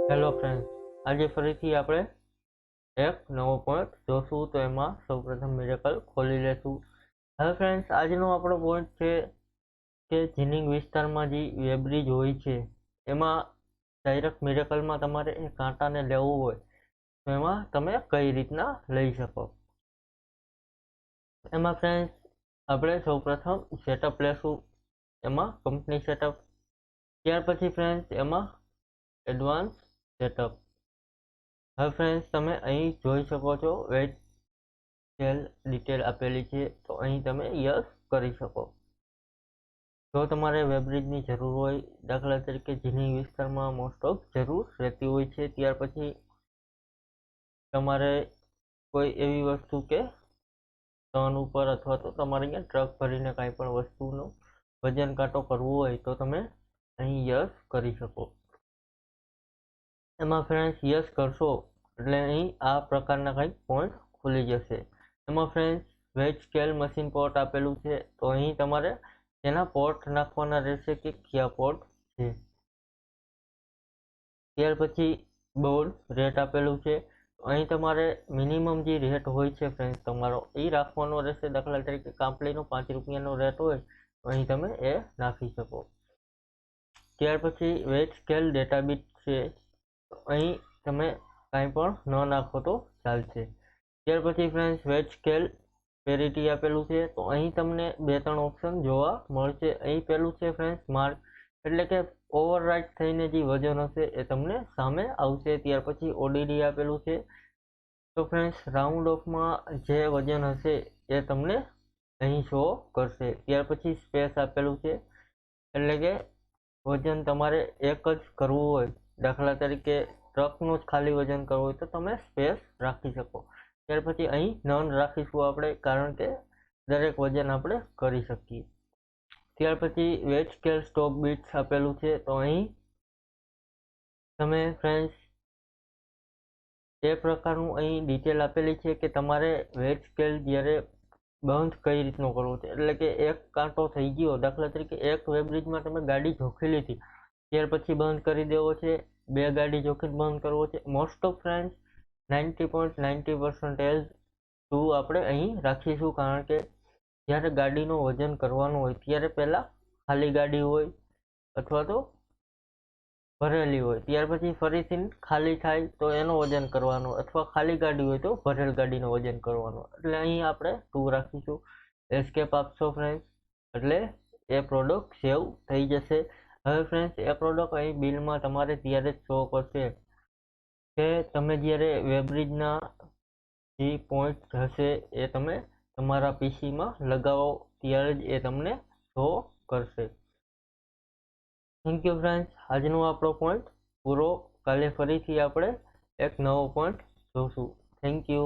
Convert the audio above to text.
Hello friends, આજે ફરીથી આપણે એક નવો પોઈન્ટ જોશું. તો એમાં સૌપ્રથમ મિરેકલ ખોલી લેશું. હવે ફ્રેન્ડ્સ, આજનો આપણો પોઈન્ટ છે કે જીનિંગ વિસ્તારમાં જે વેબ્રિજ હોય છે એમાં ડાયરેક્ટ મિરેકલમાં તમારે એ કાંટાને લેવું હોય તો એમાં તમે કઈ રીતના લઈ શકો. એમાં ફ્રેન્ડ્સ, આપણે સૌપ્રથમ સેટઅપ લેશું. એમાં કંપની સેટઅપ, ત્યાર પછી ફ્રેન્ડ્સ એમાં એડવાન્સ સેટઅપ. હવે ફ્રેન્ડ્સ, તમે અહીં જોઈ શકો છો વેટ સેલ ડિટેલ આપેલી છે, તો અહીં તમે યસ કરી શકો. જો તમારે વેબ્રિજની જરૂર હોય, દાખલા તરીકે જીનિંગ વિસ્તારમાં મોસ્ટ ઓફ જરૂર રહેતી હોય છે, ત્યાર પછી તમારે કોઈ એવી વસ્તુ કે ટર્ન ઉપર અથવા તો તમારે અહીંયા ટ્રક ભરીને કાંઈ પણ વસ્તુનો વજન કાંટો કરવું હોય તો તમે અહીં યસ કરી શકો. એમાં ફ્રેન્ડ્સ યસ કરશો એટલે અહીં આ પ્રકારના કંઈક પોઈન્ટ ખુલી જશે. એમાં friends veg scale machine port આપેલું છે, તો અહીં તમારે તેના પોર્ટ નાખવાના રહેશે કે કયા પોર્ટ છે. ત્યાર પછી બોર્ડ રેટ આપેલું છે, અહીં તમારે મિનિમમ જે રેટ હોય છે ફ્રેન્ડ્સ તમારો એ રાખવાનો રહેશે. દાખલા તરીકે કાંપલીનો 5 રૂપિયાનો રેટ હોય તો અહીં તમે એ નાખી શકો. ત્યાર પછી વેજ સ્કેલ ડેટા બીટ છે, અહીં તમે કાંઈ પણ ન નાખો તો ચાલશે. ત્યાર પછી ફ્રેન્ડ્સ વેજ સ્કેલ પેરિટી આપેલું છે, તો અહીં તમને 2-3 ઓપ્શન જોવા મળશે. અહીં પહેલું છે ફ્રેન્ડ્સ માર્ક, એટલે કે ઓવરરાઇટ થઈને જે વજન હશે એ તમને સામે આવશે. ત્યાર પછી ઓડીડી આપેલું છે, તો ફ્રેન્ડ્સ રાઉન્ડ ઓફમાં જે વજન હશે એ તમને અહીં શો કરશે. ત્યાર પછી સ્પેસ આપેલું છે, એટલે કે વજન તમારે એક જ કરવું હોય, દાખલા તરીકે ટ્રકનું જ ખાલી વજન કરવું હોય તો તમે સ્પેસ રાખી શકો. ત્યાર પછી અહીં નન રાખીશું આપણે, કારણ કે દરેક વજન આપણે કરી શકીએ. ત્યાર પછી વેજ સ્કેલ સ્ટોપ બીટ્સ આપેલું છે, તો અહીં તમે ફ્રેન્ડ્સ એ પ્રકારનું અહીં ડિટેલ આપેલી છે કે તમારે વેજ સ્કેલ જ્યારે બંધ કઈ રીતનો કરવો છે. એટલે કે એક કાંટો થઈ ગયો, દાખલા તરીકે એક વેબ્રિજમાં તમે ગાડી જોખી લીધી, ત્યાર પછી બંધ કરી દેવો છે, 2 ગાડી જોખીને બંધ કરવો છે. મોસ્ટ ઓફ ફ્રેન્ડ્સ 90.90% આપણે અહીં રાખીશું, કારણ કે જ્યારે ગાડીનું વજન કરવાનું હોય ત્યારે પહેલાં ખાલી ગાડી હોય અથવા તો ભરેલી હોય, ત્યાર પછી ફરીથી ખાલી થાય તો એનું વજન કરવાનું, અથવા ખાલી ગાડી હોય તો ભરેલ ગાડીનું વજન કરવાનું. એટલે અહીં આપણે 2 રાખીશું. એસ્કેપ આપશો ફ્રેન્ડ્સ, એટલે એ પ્રોડક્ટ સેવ થઈ જશે. હવે ફ્રેન્ડ્સ એ પ્રોડક્ટ અહીં બિલમાં તમારે ત્યારે જ શો કરશે કે તમે જ્યારે વેબ્રિજના જે પોઈન્ટ હશે એ તમે તમારા પીસીમાં લગાવો, ત્યારે જ એ તમને શો કરશે. થેન્ક યુ ફ્રેન્ડ્સ, આજનો આપણો પોઈન્ટ પૂરો. કાલે ફરીથી આપણે એક નવો પોઈન્ટ જોશું. Thank you.